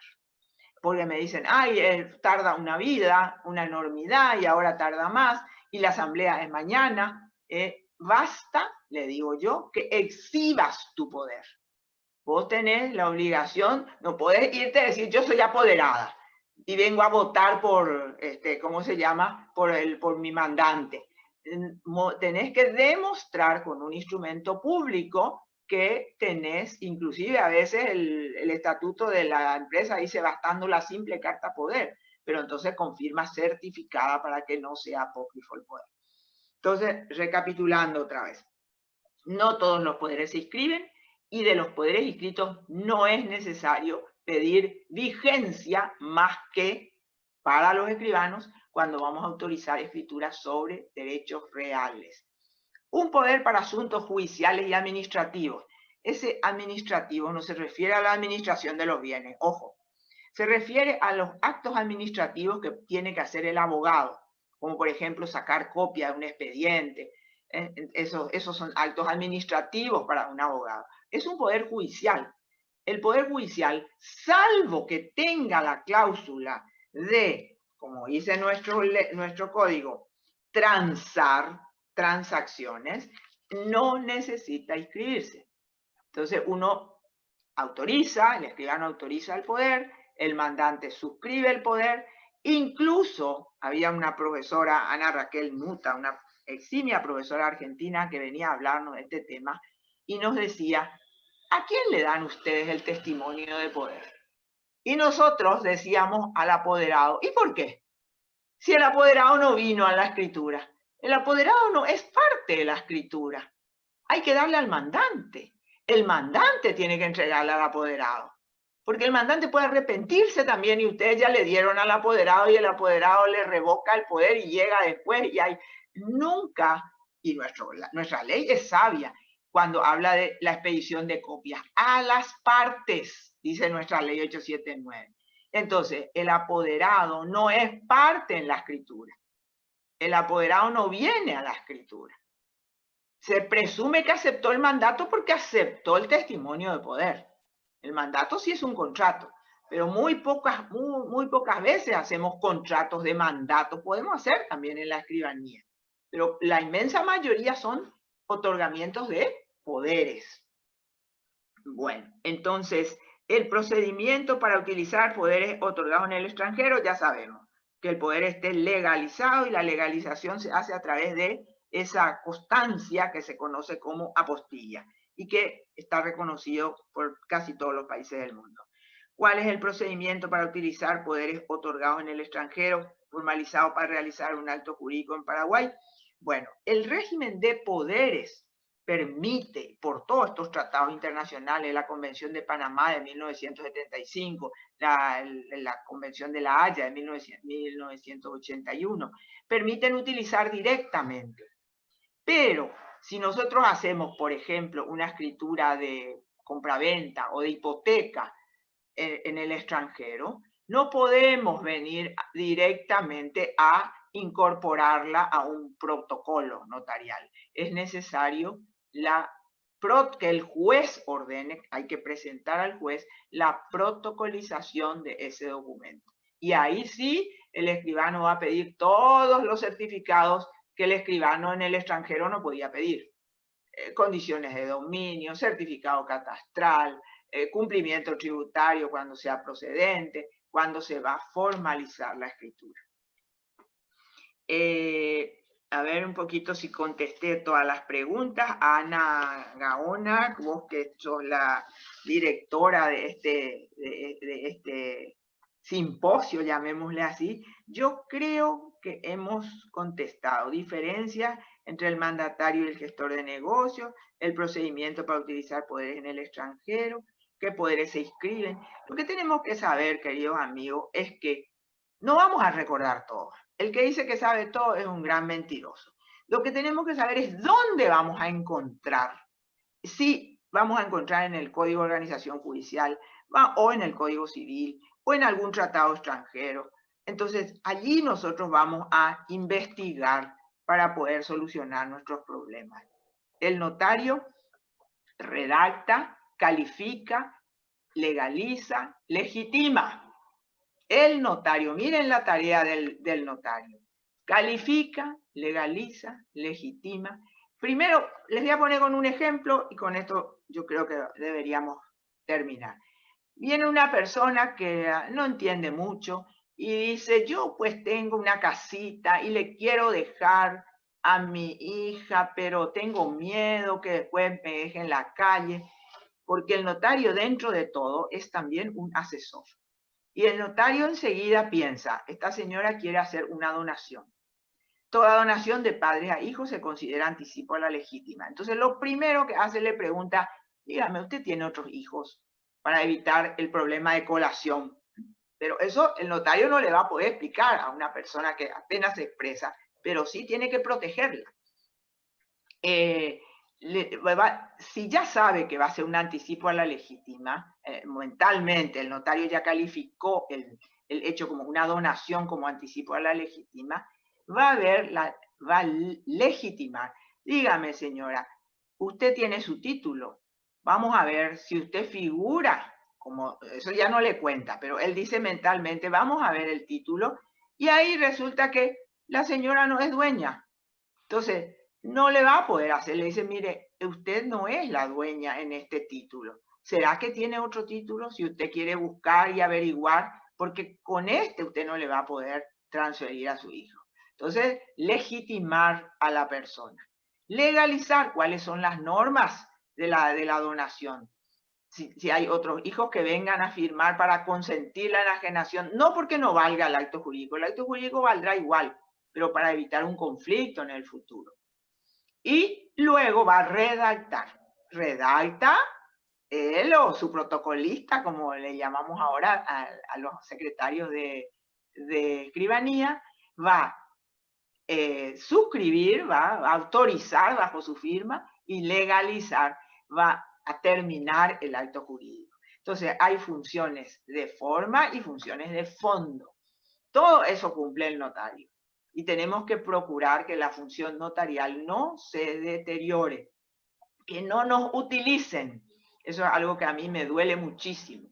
Porque me dicen, ay, tarda una vida, una enormidad, y ahora tarda más, y la asamblea es mañana. Basta, le digo yo, que exhibas tu poder. Vos tenés la obligación, no podés irte a decir, yo soy apoderada y vengo a votar por, ¿cómo se llama? Por mi mandante. Tenés que demostrar con un instrumento público que tenés, inclusive a veces el estatuto de la empresa dice bastando la simple carta poder, pero entonces confirma certificada para que no sea apócrifo el poder. Entonces, recapitulando otra vez, no todos los poderes se inscriben, y de los poderes inscritos no es necesario pedir vigencia más que para los escribanos cuando vamos a autorizar escrituras sobre derechos reales. Un poder para asuntos judiciales y administrativos. Ese administrativo no se refiere a la administración de los bienes, ojo. Se refiere a los actos administrativos que tiene que hacer el abogado, como por ejemplo sacar copia de un expediente. Esos son actos administrativos para un abogado. Es un poder judicial. El poder judicial, salvo que tenga la cláusula de, como dice nuestro código, transar transacciones, no necesita inscribirse. Entonces uno autoriza, el escribano autoriza el poder, el mandante suscribe el poder. Incluso había una profesora, Ana Raquel Nuta, una eximia profesora argentina que venía a hablarnos de este tema y nos decía, ¿a quién le dan ustedes el testimonio de poder? Y nosotros decíamos al apoderado. ¿Y por qué? Si el apoderado no vino a la escritura. El apoderado no es parte de la escritura. Hay que darle al mandante. El mandante tiene que entregarle al apoderado. Porque el mandante puede arrepentirse también y ustedes ya le dieron al apoderado y el apoderado le revoca el poder y llega después y hay nunca, y nuestra ley es sabia cuando habla de la expedición de copias a las partes, dice nuestra ley 879. Entonces, el apoderado no es parte en la escritura. El apoderado no viene a la escritura. Se presume que aceptó el mandato porque aceptó el testimonio de poder. El mandato sí es un contrato, pero muy pocas veces hacemos contratos de mandato. Podemos hacer también en la escribanía, pero la inmensa mayoría son otorgamientos de poderes. Bueno, entonces, el procedimiento para utilizar poderes otorgados en el extranjero, ya sabemos que el poder esté legalizado y la legalización se hace a través de esa constancia que se conoce como apostilla y que está reconocido por casi todos los países del mundo. ¿Cuál es el procedimiento para utilizar poderes otorgados en el extranjero, formalizado para realizar un acto jurídico en Paraguay? Bueno, el régimen de poderes permite, por todos estos tratados internacionales, la Convención de Panamá de 1975, la Convención de La Haya de 1981, permiten utilizar directamente. Pero si nosotros hacemos, por ejemplo, una escritura de compraventa o de hipoteca en el extranjero, no podemos venir directamente a incorporarla a un protocolo notarial. Es necesario que el juez ordene, hay que presentar al juez la protocolización de ese documento. Y ahí sí, el escribano va a pedir todos los certificados que el escribano en el extranjero no podía pedir. Condiciones de dominio, certificado catastral, cumplimiento tributario cuando sea procedente, cuando se va a formalizar la escritura. A ver un poquito si contesté todas las preguntas. Ana Gaona, vos que sos la directora de este simposio, llamémosle así, yo creo que hemos contestado diferencias entre el mandatario y el gestor de negocios, el procedimiento para utilizar poderes en el extranjero, qué poderes se inscriben. Lo que tenemos que saber, queridos amigos, es que no vamos a recordar todo. El que dice que sabe todo es un gran mentiroso. Lo que tenemos que saber es dónde vamos a encontrar. Si vamos a encontrar en el Código de Organización Judicial, o en el Código Civil, o en algún tratado extranjero. Entonces, allí nosotros vamos a investigar para poder solucionar nuestros problemas. El notario redacta, califica, legaliza, legitima. El notario, miren la tarea del notario. Califica, legaliza, legitima. Primero, les voy a poner con un ejemplo y con esto yo creo que deberíamos terminar. Viene una persona que no entiende mucho y dice, yo pues tengo una casita y le quiero dejar a mi hija, pero tengo miedo que después me deje en la calle, porque el notario dentro de todo es también un asesor. Y el notario enseguida piensa, esta señora quiere hacer una donación. Toda donación de padres a hijos se considera anticipo a la legítima. Entonces lo primero que hace le pregunta, dígame, ¿usted tiene otros hijos? Para evitar el problema de colación. Pero eso el notario no le va a poder explicar a una persona que apenas se expresa, pero sí tiene que protegerla. Si ya sabe que va a ser un anticipo a la legítima, mentalmente el notario ya calificó el hecho como una donación como anticipo a la legítima, va a legitimar. Dígame, señora, usted tiene su título. Vamos a ver si usted figura, como eso ya no le cuenta, pero él dice mentalmente, vamos a ver el título, y ahí resulta que la señora no es dueña. Entonces, no le va a poder hacer, le dice, mire, usted no es la dueña en este título. ¿Será que tiene otro título? Si usted quiere buscar y averiguar, porque con este usted no le va a poder transferir a su hijo. Entonces, legitimar a la persona. Legalizar cuáles son las normas de la donación. Si hay otros hijos que vengan a firmar para consentir la enajenación, no porque no valga el acto jurídico valdrá igual, pero para evitar un conflicto en el futuro. Y luego va a redactar. Redacta él o su protocolista, como le llamamos ahora a los secretarios de escribanía, va a suscribir, va a autorizar bajo su firma y legalizar, va a terminar el acto jurídico. Entonces hay funciones de forma y funciones de fondo. Todo eso cumple el notario. Y tenemos que procurar que la función notarial no se deteriore, que no nos utilicen. Eso es algo que a mí me duele muchísimo.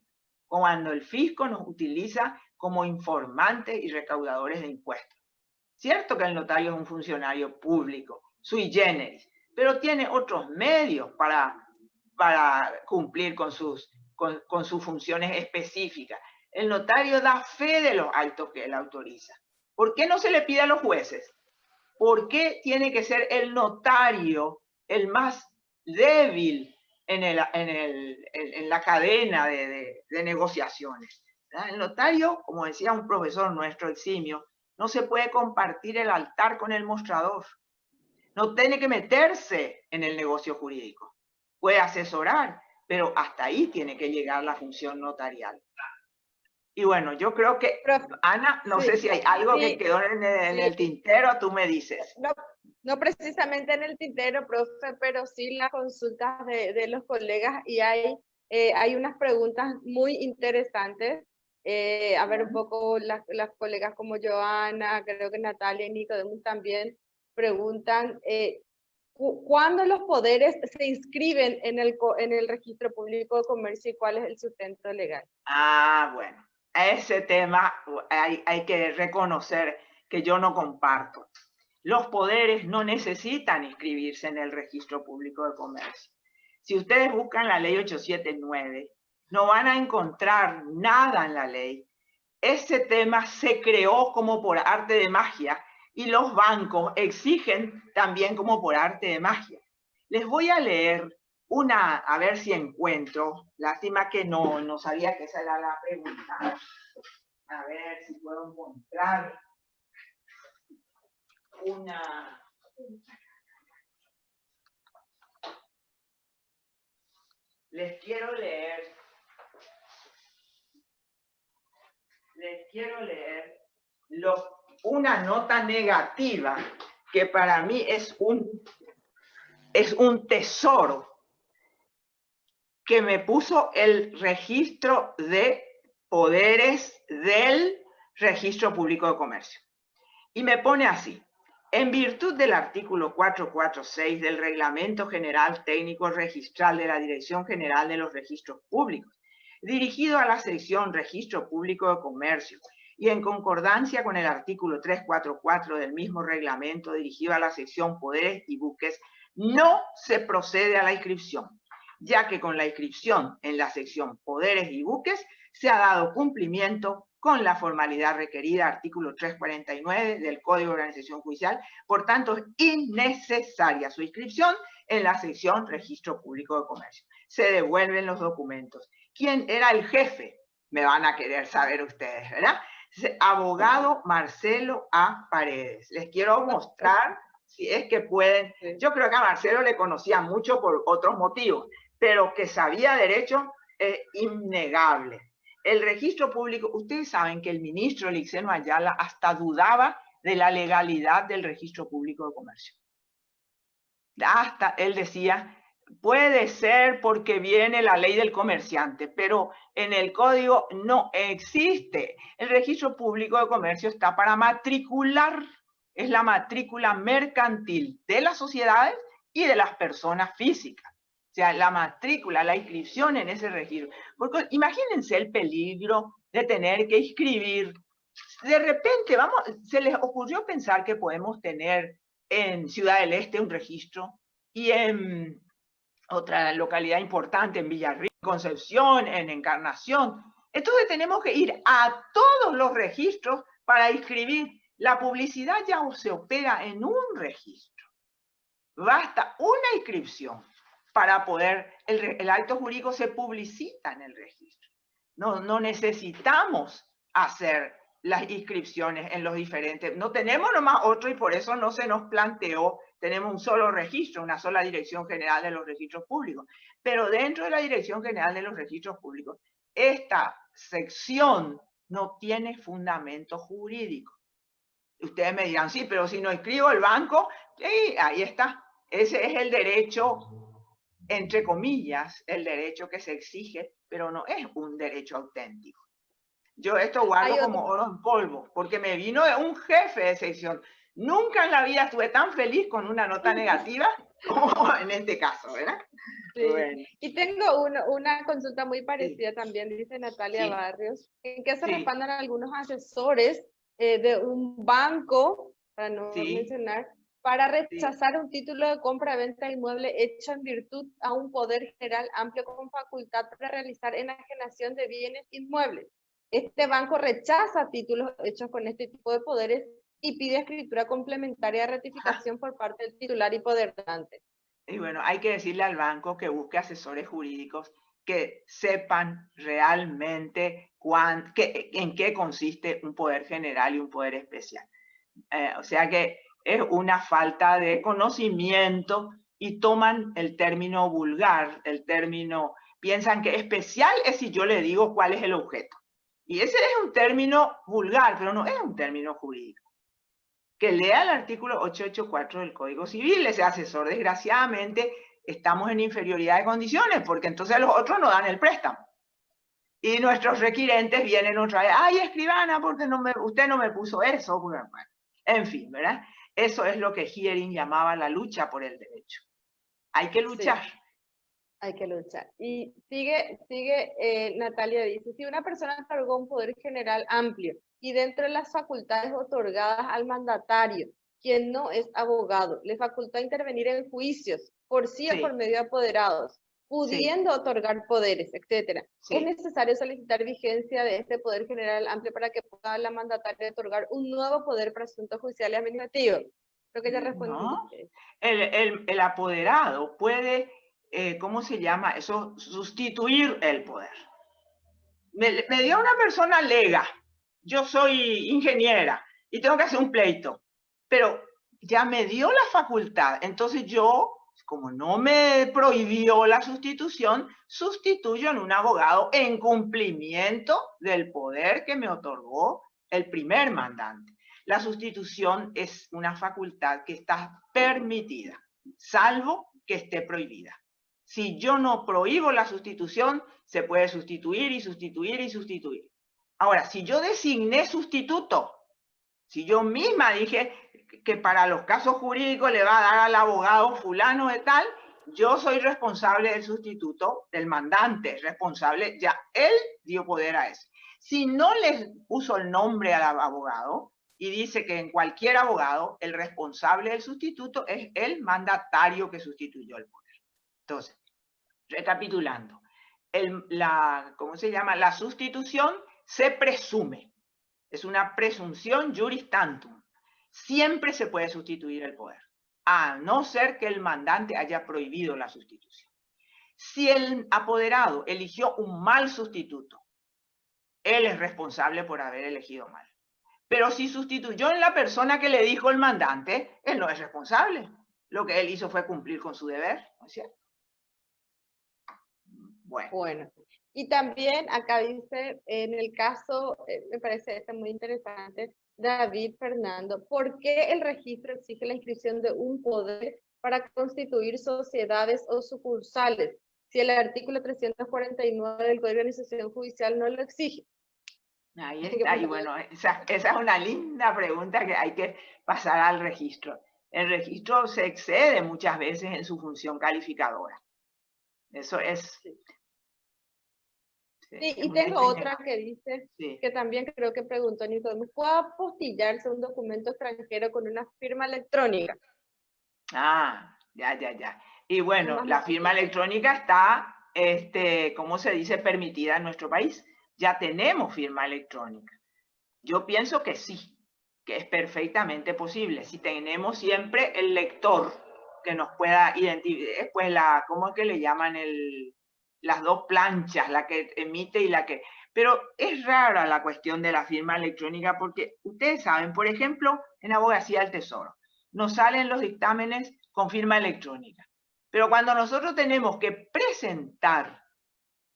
Cuando el fisco nos utiliza como informantes y recaudadores de impuestos. Cierto que el notario es un funcionario público, sui generis, pero tiene otros medios para cumplir con sus funciones específicas. El notario da fe de los actos que él autoriza. ¿Por qué no se le pide a los jueces? ¿Por qué tiene que ser el notario el más débil en la cadena de negociaciones? ¿Verdad? El notario, como decía un profesor nuestro eximio, no se puede compartir el altar con el mostrador. No tiene que meterse en el negocio jurídico. Puede asesorar, pero hasta ahí tiene que llegar la función notarial. Y bueno, yo creo que, Ana, no sé si hay algo que quedó en el tintero, tú me dices. No precisamente en el tintero, profe, pero sí las consultas de los colegas, y hay unas preguntas muy interesantes. A ver, un poco las colegas como Joana, creo que Natalia y Nicodemus también preguntan, ¿cuándo los poderes se inscriben en el registro público de comercio y cuál es el sustento legal? Ah, bueno. A ese tema hay que reconocer que yo no comparto. Los poderes no necesitan inscribirse en el registro público de comercio. Si ustedes buscan la ley 879, no van a encontrar nada en la ley. Ese tema se creó como por arte de magia y los bancos exigen también como por arte de magia. Les voy a leer una, a ver si encuentro. Lástima que no sabía que esa era la pregunta. ver si puedo encontrar una... Les quiero leer una nota negativa que para mí es un tesoro que me puso el registro de poderes del Registro Público de Comercio. Y me pone así: en virtud del artículo 446 del Reglamento General Técnico Registral de la Dirección General de los Registros Públicos, dirigido a la sección Registro Público de Comercio, y en concordancia con el artículo 344 del mismo reglamento dirigido a la sección Poderes y Buques, no se procede a la inscripción, ya que con la inscripción en la sección Poderes y Buques se ha dado cumplimiento con la formalidad requerida, artículo 349 del Código de Organización Judicial. Por tanto, es innecesaria su inscripción en la sección Registro Público de Comercio. Se devuelven los documentos. ¿Quién era el jefe? Me van a querer saber ustedes, ¿verdad? Abogado Marcelo A. Paredes. Les quiero mostrar, si es que pueden. Yo creo que a Marcelo le conocía mucho por otros motivos, pero que sabía derecho es innegable. El registro público, ustedes saben que el ministro Elixeno Ayala hasta dudaba de la legalidad del registro público de comercio. Hasta él decía, puede ser porque viene la ley del comerciante, pero en el código no existe. El registro público de comercio está para matricular, es la matrícula mercantil de las sociedades y de las personas físicas. O sea, la matrícula, la inscripción en ese registro. Porque imagínense el peligro de tener que inscribir. De repente, se les ocurrió pensar que podemos tener en Ciudad del Este un registro y en otra localidad importante, en Villarrica, Concepción, en Encarnación. Entonces tenemos que ir a todos los registros para inscribir. La publicidad ya se opera en un registro. Basta una inscripción para poder, el acto jurídico se publicita en el registro. No necesitamos hacer las inscripciones en los diferentes, no tenemos nomás otro y por eso no se nos planteó, tenemos un solo registro, una sola Dirección General de los Registros Públicos. Pero dentro de la Dirección General de los Registros Públicos, esta sección no tiene fundamento jurídico. Ustedes me dirán, sí, pero si no inscribo el banco, ahí está. Ese es el derecho, entre comillas, el derecho que se exige, pero no es un derecho auténtico. Yo esto guardo como oro en polvo, porque me vino un jefe de sección. Nunca en la vida estuve tan feliz con una nota negativa como en este caso, ¿verdad? Sí. Bueno. Y tengo una consulta muy parecida también, dice Natalia Barrios, en que se respaldan algunos asesores de un banco, para no mencionar, para rechazar un título de compra-venta inmueble hecho en virtud a un poder general amplio con facultad para realizar enajenación de bienes inmuebles. Este banco rechaza títulos hechos con este tipo de poderes y pide escritura complementaria de ratificación por parte del titular hipoderante. Y bueno, hay que decirle al banco que busque asesores jurídicos que sepan realmente en qué consiste un poder general y un poder especial. O sea que es una falta de conocimiento y toman el término vulgar, piensan que especial es si yo le digo cuál es el objeto. Y ese es un término vulgar, pero no es un término jurídico. Que lea el artículo 884 del Código Civil, ese asesor, desgraciadamente, estamos en inferioridad de condiciones, porque entonces los otros no dan el préstamo. Y nuestros requirentes vienen otra vez, ay, escribana, porque usted no me puso eso. Bueno, en fin, ¿verdad? Eso es lo que Hearing llamaba la lucha por el derecho. Hay que luchar. Sí. Hay que luchar. Y sigue Natalia dice, si una persona otorgó un poder general amplio y dentro de las facultades otorgadas al mandatario, quien no es abogado, le faculta intervenir en juicios por sí o por medio de apoderados, pudiendo otorgar poderes, etc. ¿Es necesario solicitar vigencia de este poder general amplio para que pueda la mandataria otorgar un nuevo poder para asuntos judiciales administrativos? Creo que ya respondí. No. El apoderado puede... ¿cómo se llama eso? Sustituir el poder. Me dio una persona lega, yo soy ingeniera y tengo que hacer un pleito, pero ya me dio la facultad, entonces yo, como no me prohibió la sustitución, sustituyo en un abogado en cumplimiento del poder que me otorgó el primer mandante. La sustitución es una facultad que está permitida, salvo que esté prohibida. Si yo no prohíbo la sustitución, se puede sustituir y sustituir y sustituir. Ahora, si yo designé sustituto, si yo misma dije que para los casos jurídicos le va a dar al abogado fulano de tal, yo soy responsable del sustituto, del mandante, responsable, ya él dio poder a eso. Si no le puso el nombre al abogado y dice que en cualquier abogado el responsable del sustituto es el mandatario que sustituyó el poder. Entonces, recapitulando, ¿cómo se llama? La sustitución se presume. Es una presunción juris tantum. Siempre se puede sustituir el poder, a no ser que el mandante haya prohibido la sustitución. Si el apoderado eligió un mal sustituto, él es responsable por haber elegido mal. Pero si sustituyó en la persona que le dijo el mandante, él no es responsable. Lo que él hizo fue cumplir con su deber, ¿no es cierto? Bueno. Y también acá dice, en el caso, me parece muy interesante, David Fernando, ¿por qué el registro exige la inscripción de un poder para constituir sociedades o sucursales, si el artículo 349 del Código de Organización Judicial no lo exige? Ahí está, y bueno, esa es una linda pregunta que hay que pasar al registro. El registro se excede muchas veces en su función calificadora. Eso es... Sí, y tengo otra que dice, que también creo que preguntó Nicodemo, ¿puede apostillarse un documento extranjero con una firma electrónica? Ah, ya. Y bueno, la firma electrónica está, ¿cómo se dice?, permitida en nuestro país. Ya tenemos firma electrónica. Yo pienso que sí, que es perfectamente posible. Si tenemos siempre el lector que nos pueda identificar, pues ¿cómo es que le llaman las dos planchas, la que emite y la que... Pero es rara la cuestión de la firma electrónica porque ustedes saben, por ejemplo, en Abogacía del Tesoro, nos salen los dictámenes con firma electrónica. Pero cuando nosotros tenemos que presentar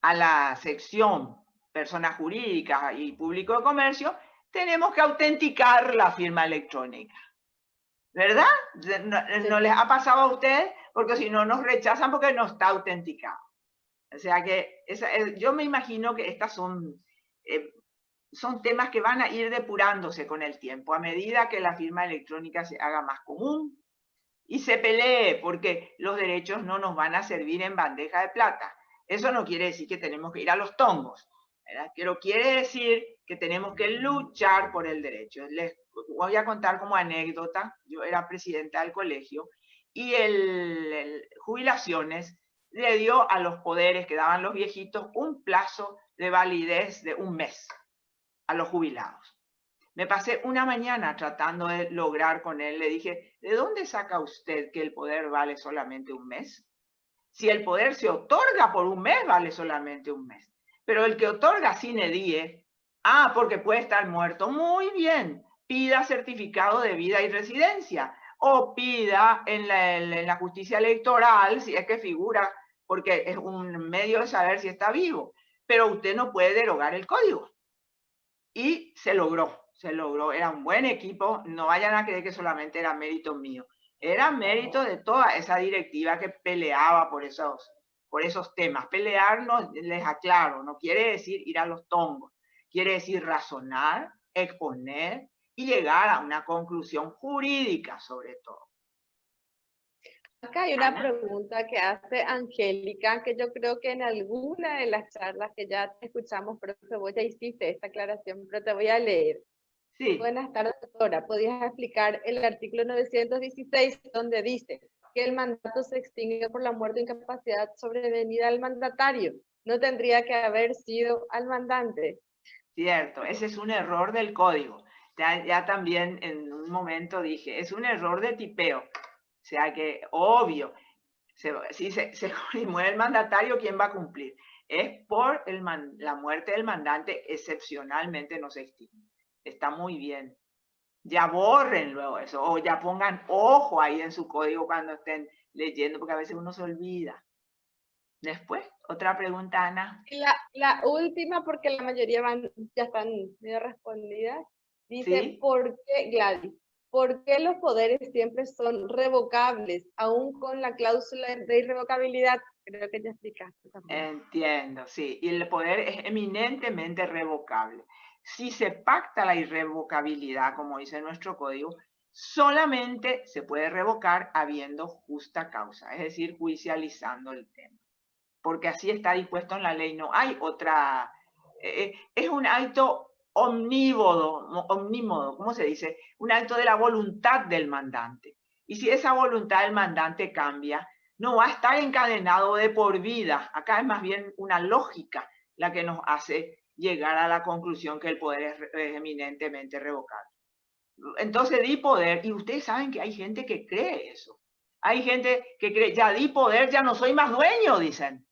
a la sección personas jurídicas y público de comercio, tenemos que autenticar la firma electrónica. ¿Verdad? ¿No les ha pasado a ustedes? Porque si no, nos rechazan porque no está autenticado. O sea que yo me imagino que estas son temas que van a ir depurándose con el tiempo, a medida que la firma electrónica se haga más común y se pelee, porque los derechos no nos van a servir en bandeja de plata. Eso no quiere decir que tenemos que ir a los tongos, ¿verdad? Pero quiere decir que tenemos que luchar por el derecho. Les voy a contar como anécdota, yo era presidenta del colegio y jubilaciones le dio a los poderes que daban los viejitos un plazo de validez de un mes a los jubilados. Me pasé una mañana tratando de lograr con él, le dije, ¿de dónde saca usted que el poder vale solamente un mes? Si el poder se otorga por un mes, vale solamente un mes. Pero el que otorga sine die, porque puede estar muerto, muy bien, pida certificado de vida y residencia, o pida en la justicia electoral, si es que figura, porque es un medio de saber si está vivo, pero usted no puede derogar el código. Y se logró, era un buen equipo, no vayan a creer que solamente era mérito mío, era mérito de toda esa directiva que peleaba por esos temas. Pelear, les aclaro, no quiere decir ir a los tongos, quiere decir razonar, exponer y llegar a una conclusión jurídica sobre todo. Acá hay una pregunta que hace Angélica, que yo creo que en alguna de las charlas que ya te escuchamos, pero que vos ya hiciste esta aclaración, pero te voy a leer. Sí. Buenas tardes, doctora. ¿Podrías explicar el artículo 916, donde dice que el mandato se extingue por la muerte o incapacidad sobrevenida al mandatario? ¿No tendría que haber sido al mandante? Cierto, ese es un error del código. Ya también en un momento dije, es un error de tipeo. O sea que, obvio, si se muere el mandatario, ¿quién va a cumplir? Es por la muerte del mandante, excepcionalmente no se extingue. Está muy bien. Ya borren luego eso, o ya pongan ojo ahí en su código cuando estén leyendo, porque a veces uno se olvida. Después, otra pregunta, Ana. La última, porque la mayoría ya están medio respondidas, dice, ¿Sí? ¿por qué, Gladys? ¿Por qué los poderes siempre son revocables, aún con la cláusula de irrevocabilidad? Creo que ya explicaste también. Entiendo, sí. Y el poder es eminentemente revocable. Si se pacta la irrevocabilidad, como dice nuestro código, solamente se puede revocar habiendo justa causa, es decir, judicializando el tema. Porque así está dispuesto en la ley, no hay otra. Es un acto omnímodo, ¿cómo se dice? Un acto de la voluntad del mandante. Y si esa voluntad del mandante cambia, no va a estar encadenado de por vida. Acá es más bien una lógica la que nos hace llegar a la conclusión que el poder es eminentemente revocable. Entonces di poder, y ustedes saben que hay gente que cree eso. Hay gente que cree, ya di poder, ya no soy más dueño, dicen.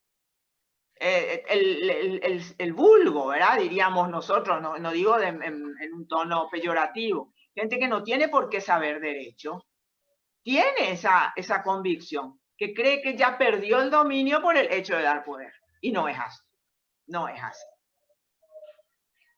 El vulgo, ¿verdad? Diríamos nosotros, no digo en un tono peyorativo. Gente que no tiene por qué saber derecho, tiene esa convicción, que cree que ya perdió el dominio por el hecho de dar poder. Y no es así. No es así.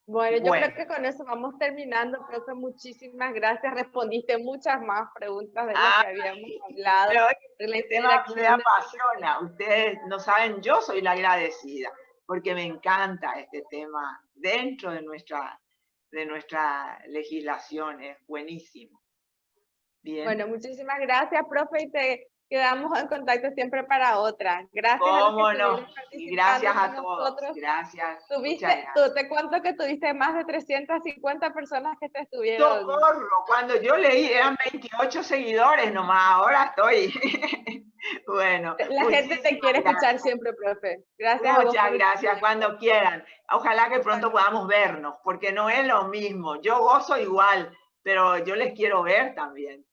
Bueno, yo creo que con eso vamos terminando, profe. Muchísimas gracias. Respondiste muchas más preguntas de las que habíamos hablado. Pero el tema me apasiona. Ustedes no saben, yo soy la agradecida, porque me encanta este tema dentro de nuestra legislación. Es buenísimo. Bien. Bueno, muchísimas gracias, profe, y te quedamos en contacto siempre para otra. Gracias ¿Cómo no? Y gracias a todos. Gracias. Te cuento que tuviste más de 350 personas que te estuvieron. ¡Socorro! Cuando yo leí eran 28 seguidores nomás, ahora estoy. Bueno. La gente te quiere escuchar siempre, profe. Gracias. Muchas gracias, cuando quieran. Ojalá que pronto podamos vernos, porque no es lo mismo. Yo gozo igual, pero yo les quiero ver también.